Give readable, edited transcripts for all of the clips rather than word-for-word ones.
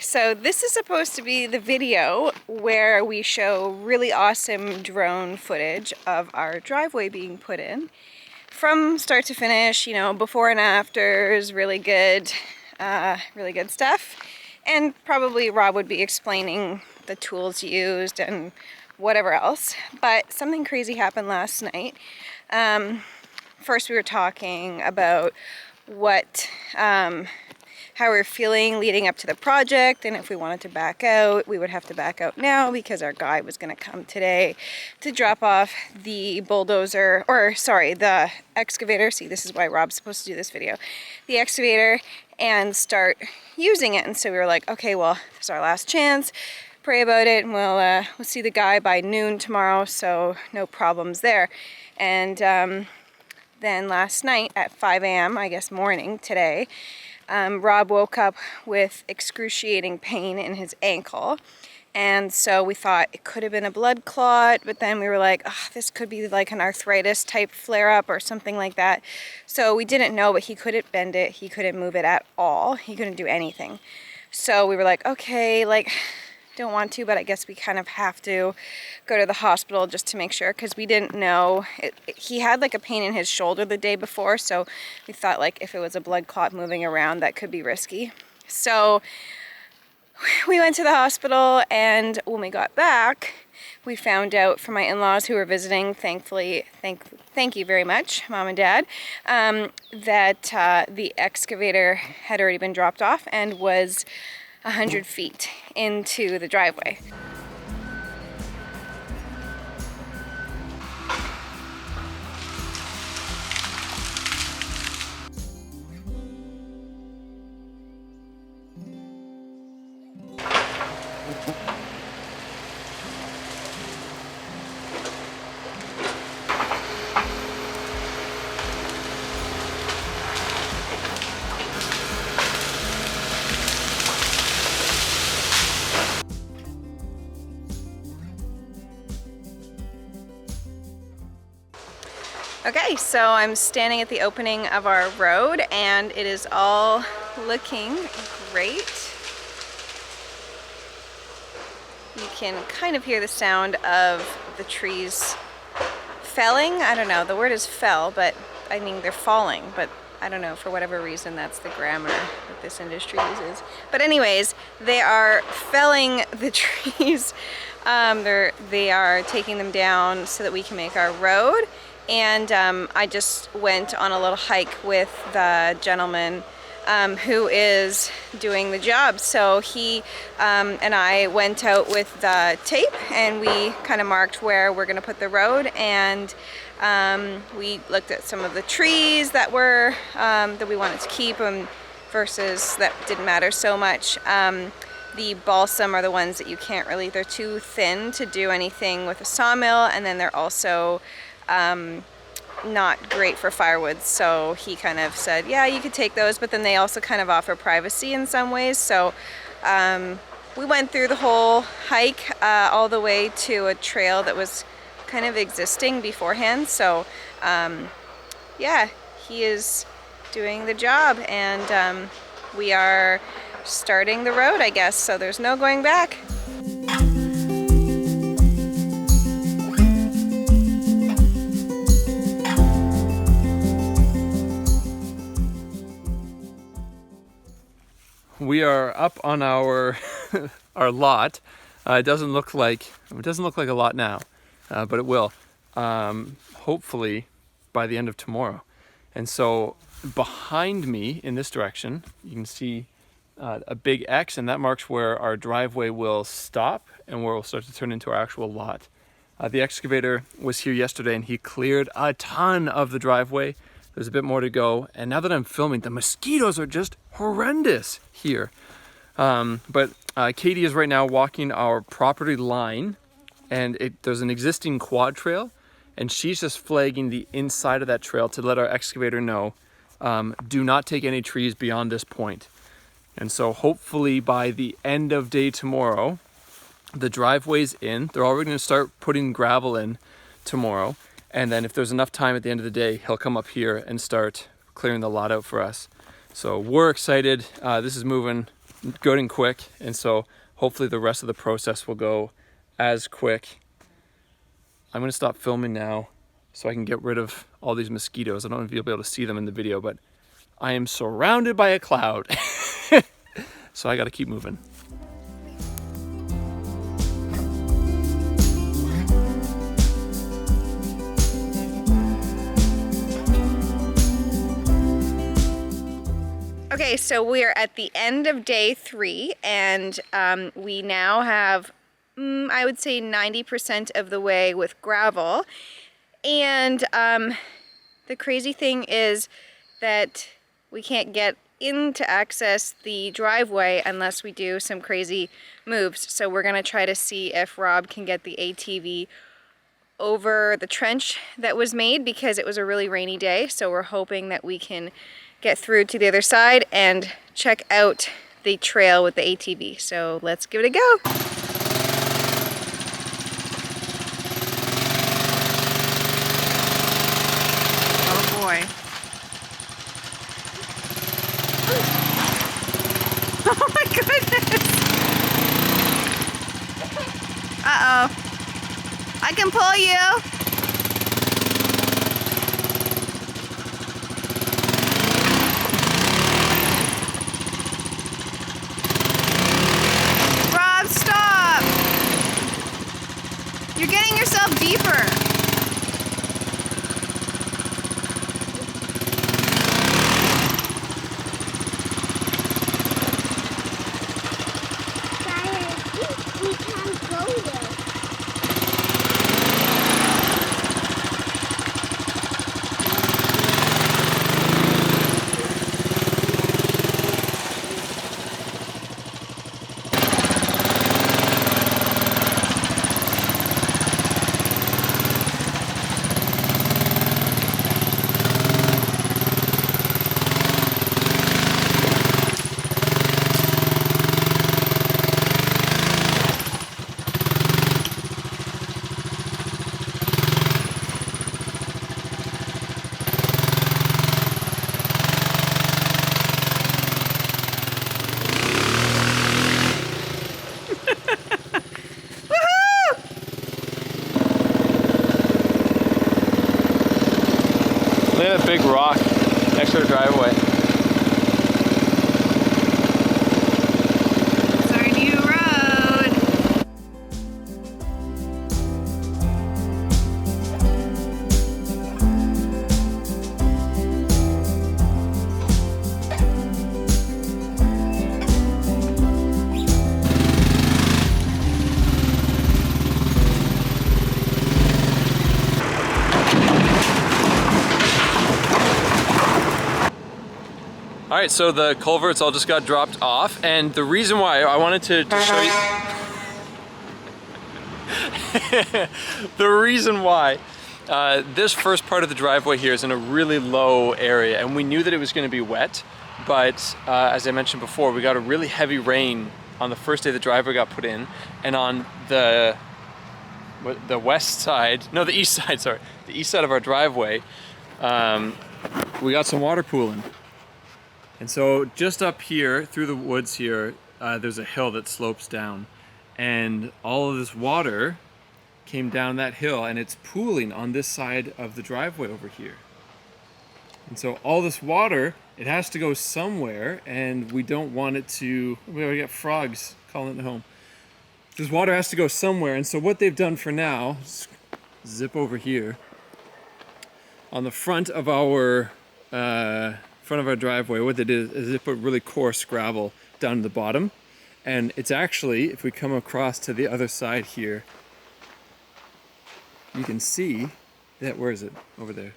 So this is supposed to be the video where we show really awesome drone footage of our driveway being put in. From start to finish, you know, before and afters, really good stuff. And probably Rob would be explaining the tools used and whatever else. But something crazy happened last night. First we were talking about how we're feeling leading up to the project, and if we wanted to back out, we would have to back out now because our guy was going to come today to drop off the bulldozer, or sorry, the excavator. See, this is why Rob's supposed to do this video. The excavator, and start using it. And so we were like, okay, well, this is our last chance. Pray about it, and we'll see the guy by noon tomorrow, so no problems there. And then last night at 5 a.m., I guess morning today, Rob woke up with excruciating pain in his ankle, and so we thought it could have been a blood clot, but then we were like, oh, this could be like an arthritis type flare-up or something like that. So we didn't know, but he couldn't bend it, he couldn't move it at all, he couldn't do anything. So we were like, okay, like, don't want to, but I guess we kind of have to go to the hospital just to make sure, because we didn't know. He had like a pain in his shoulder the day before, so we thought like if it was a blood clot moving around, that could be risky. So we went to the hospital, and when we got back, we found out from my in-laws who were visiting, thankfully, thank you very much, Mom and Dad, that the excavator had already been dropped off and was 100 feet into the driveway. Okay, so I'm standing at the opening of our road, and it is all looking great. You can kind of hear the sound of the trees felling. I don't know, the word is fell, but I mean they're falling, but I don't know, for whatever reason that's the grammar that this industry uses. But anyways, they are felling the trees. They are taking them down so that we can make our road. And I just went on a little hike with the gentleman who is doing the job. So he and I went out with the tape, and we kind of marked where we're going to put the road, and we looked at some of the trees that were that we wanted to keep versus that didn't matter so much. The balsam are the ones that you can't really, they're too thin to do anything with a sawmill, and then they're also not great for firewood. So he kind of said, yeah, you could take those, but then they also kind of offer privacy in some ways. So we went through the whole hike all the way to a trail that was kind of existing beforehand. So yeah, he is doing the job, and we are starting the road, I guess, so there's no going back. We are up on our our lot. It doesn't look like a lot now, but it will. Hopefully by the end of tomorrow. And so behind me in this direction, you can see a big X, and that marks where our driveway will stop and where we'll start to turn into our actual lot. The excavator was here yesterday, and he cleared a ton of the driveway. There's a bit more to go, and now that I'm filming, the mosquitoes are just horrendous here. But Katie is right now walking our property line and there's an existing quad trail, and she's just flagging the inside of that trail to let our excavator know, do not take any trees beyond this point. And so hopefully by the end of day tomorrow, the driveway's in. They're already going to start putting gravel in tomorrow. And then if there's enough time at the end of the day, he'll come up here and start clearing the lot out for us. So we're excited. This is moving good and quick. And so hopefully the rest of the process will go as quick. I'm going to stop filming now so I can get rid of all these mosquitoes. I don't know if you'll be able to see them in the video, but I am surrounded by a cloud. So I got to keep moving. Okay, so we are at the end of day 3, and we now have, I would say 90% of the way with gravel. And the crazy thing is that we can't get in to access the driveway unless we do some crazy moves. So we're gonna try to see if Rob can get the ATV over the trench that was made, because it was a really rainy day. So we're hoping that we can get through to the other side and check out the trail with the ATV. So let's give it a go. Oh boy. Oh my goodness. Uh-oh. I can pull you. You're getting yourself deeper. We can't go there. Look at that big rock next to the driveway. It's our new road. All right, so the culverts all just got dropped off, and the reason why I wanted to show you the reason why this first part of the driveway here is in a really low area, and we knew that it was going to be wet, but as I mentioned before, we got a really heavy rain on the first day the driveway got put in, and on the west side, no, the east side, sorry, the east side of our driveway, we got some water pooling. And so just up here through the woods here, there's a hill that slopes down, and all of this water came down that hill, and it's pooling on this side of the driveway over here. And so all this water, it has to go somewhere, and we don't want it to, we got frogs calling it home. This water has to go somewhere, and so what they've done for now, zip over here, on the front of our driveway, what they did is they put really coarse gravel down to the bottom, and it's actually, if we come across to the other side here, you can see that, where is it? Over there.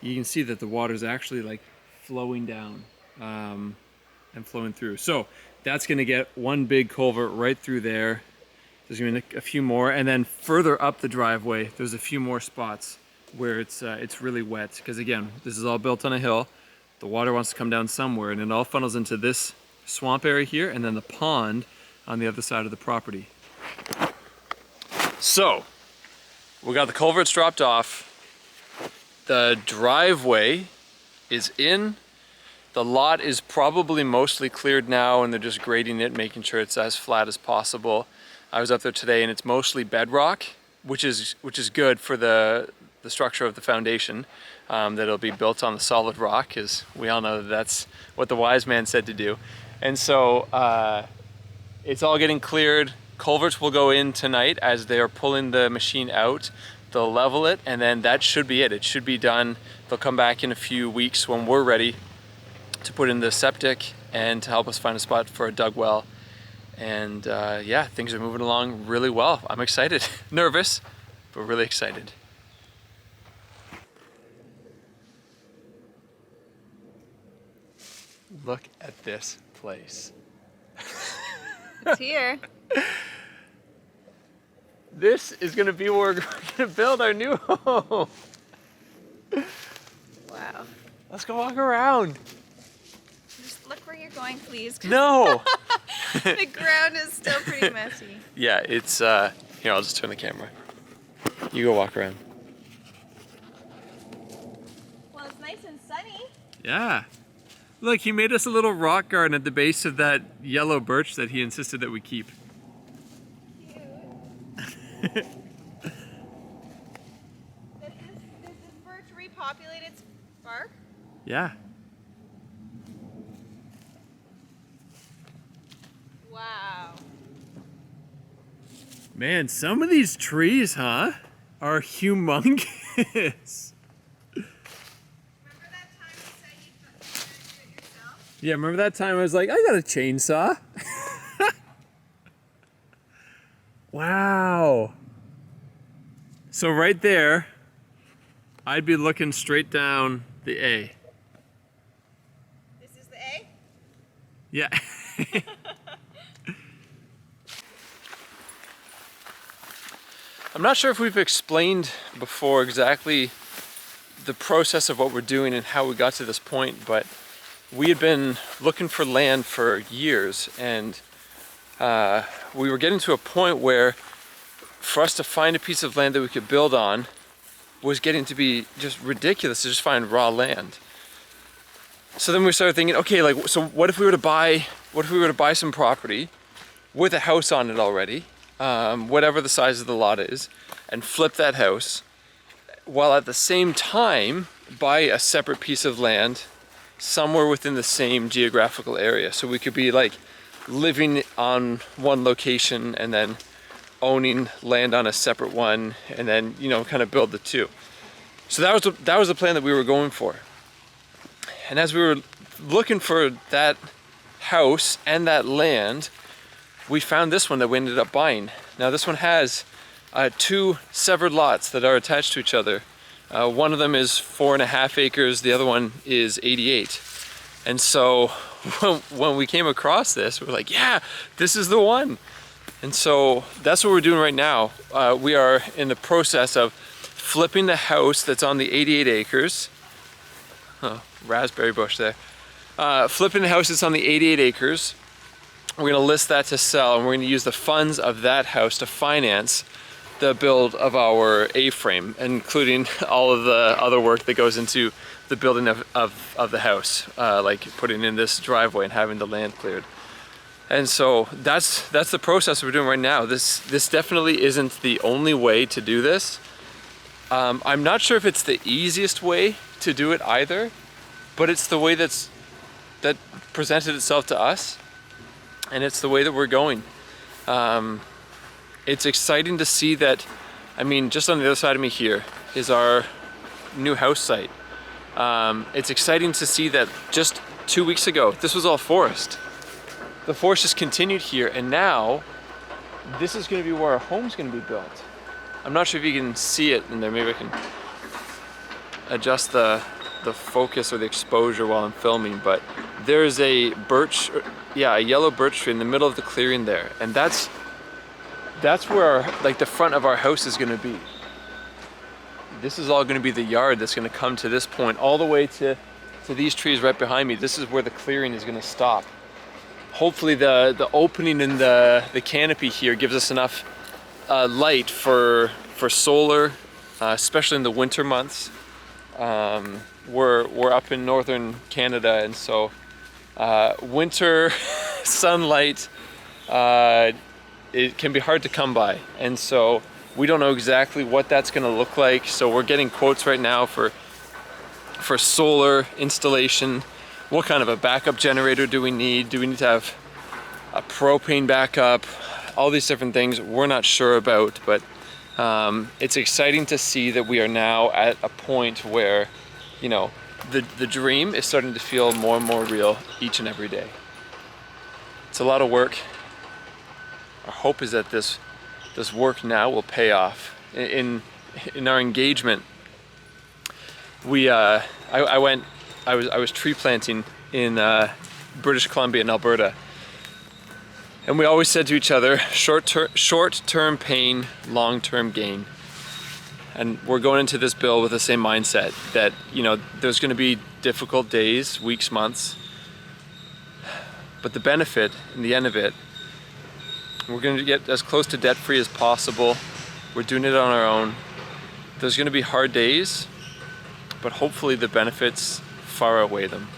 You can see that the water's actually like flowing down and flowing through. So that's gonna get one big culvert right through there, There's gonna be a few more, and then further up the driveway, there's a few more spots where it's really wet. Because again, this is all built on a hill. The water wants to come down somewhere, and it all funnels into this swamp area here, and then the pond on the other side of the property. So, we got the culverts dropped off. The driveway is in. The lot is probably mostly cleared now, and they're just grading it, making sure it's as flat as possible. I was up there today, and it's mostly bedrock, which is good for the structure of the foundation. That it'll be built on the solid rock, because we all know that that's what the wise man said to do. And so it's all getting cleared. Culverts will go in tonight as they are pulling the machine out. They'll level it, and then that should be it. It should be done. They'll come back in a few weeks when we're ready to put in the septic and to help us find a spot for a dug well. And yeah, things are moving along really well. I'm excited. Nervous, but really excited. Look at this place. It's here. This is gonna be where we're gonna build our new home. Wow. Let's go walk around. Just look where you're going, please. No. The ground is still pretty messy. Yeah, it's here, I'll just turn the camera. You go walk around. Well, it's nice and sunny. Yeah. Look, he made us a little rock garden at the base of that yellow birch that he insisted that we keep. Cute. Does this birch repopulate its bark? Yeah. Wow. Man, some of these trees, huh, are humongous. Remember that time you said you were gonna do it yourself? Yeah, remember that time I was like, I got a chainsaw? Wow. So right there, I'd be looking straight down the A. This is the A? Yeah. I'm not sure if we've explained before exactly the process of what we're doing and how we got to this point, but we had been looking for land for years, and we were getting to a point where for us to find a piece of land that we could build on was getting to be just ridiculous to just find raw land. So then we started thinking, okay, like, so what if we were to buy some property with a house on it already, whatever the size of the lot is, and flip that house, while at the same time buy a separate piece of land somewhere within the same geographical area. So we could be like living on one location and then owning land on a separate one, and then, you know, kind of build the two. So that was the plan that we were going for. And as we were looking for that house and that land, we found this one that we ended up buying. Now this one has two severed lots that are attached to each other. One of them is 4.5 acres, the other one is 88. And so when we came across this, we were like, yeah, this is the one. And so that's what we're doing right now. We are in the process of flipping the house that's on the 88 acres. Oh, raspberry bush there. Flipping the house that's on the 88 acres. We're gonna list that to sell, and we're gonna use the funds of that house to finance the build of our A-frame, including all of the other work that goes into the building of the house, like putting in this driveway and having the land cleared. And so that's the process we're doing right now. This definitely isn't the only way to do this. I'm not sure if it's the easiest way to do it either, but it's the way that presented itself to us, and it's the way that we're going. It's exciting to see that, I mean, just on the other side of me here is our new house site. It's exciting to see that just 2 weeks ago, this was all forest. The forest just continued here, and now this is going to be where our home's going to be built. I'm not sure if you can see it in there. Maybe I can adjust the focus or the exposure while I'm filming, but there's a birch, yeah, a yellow birch tree in the middle of the clearing there, and that's that's where like the front of our house is gonna be. This is all gonna be the yard that's gonna come to this point, all the way to these trees right behind me. This is where the clearing is gonna stop. Hopefully the opening in the canopy here gives us enough light for solar, especially in the winter months. We're up in northern Canada, and so winter sunlight, it can be hard to come by, and so we don't know exactly what that's going to look like. So we're getting quotes right now for solar installation. What kind of a backup generator do we need? Do we need to have a propane backup? All these different things we're not sure about, but it's exciting to see that we are now at a point where, you know, the dream is starting to feel more and more real each and every day. It's a lot of work. Our hope is that this work now will pay off. In our engagement, I was tree planting in British Columbia and Alberta, and we always said to each other, short-term pain, long-term gain. And we're going into this bill with the same mindset that, you know, there's going to be difficult days, weeks, months, but the benefit in the end of it, we're going to get as close to debt-free as possible. We're doing it on our own. There's going to be hard days, but hopefully the benefits far outweigh them.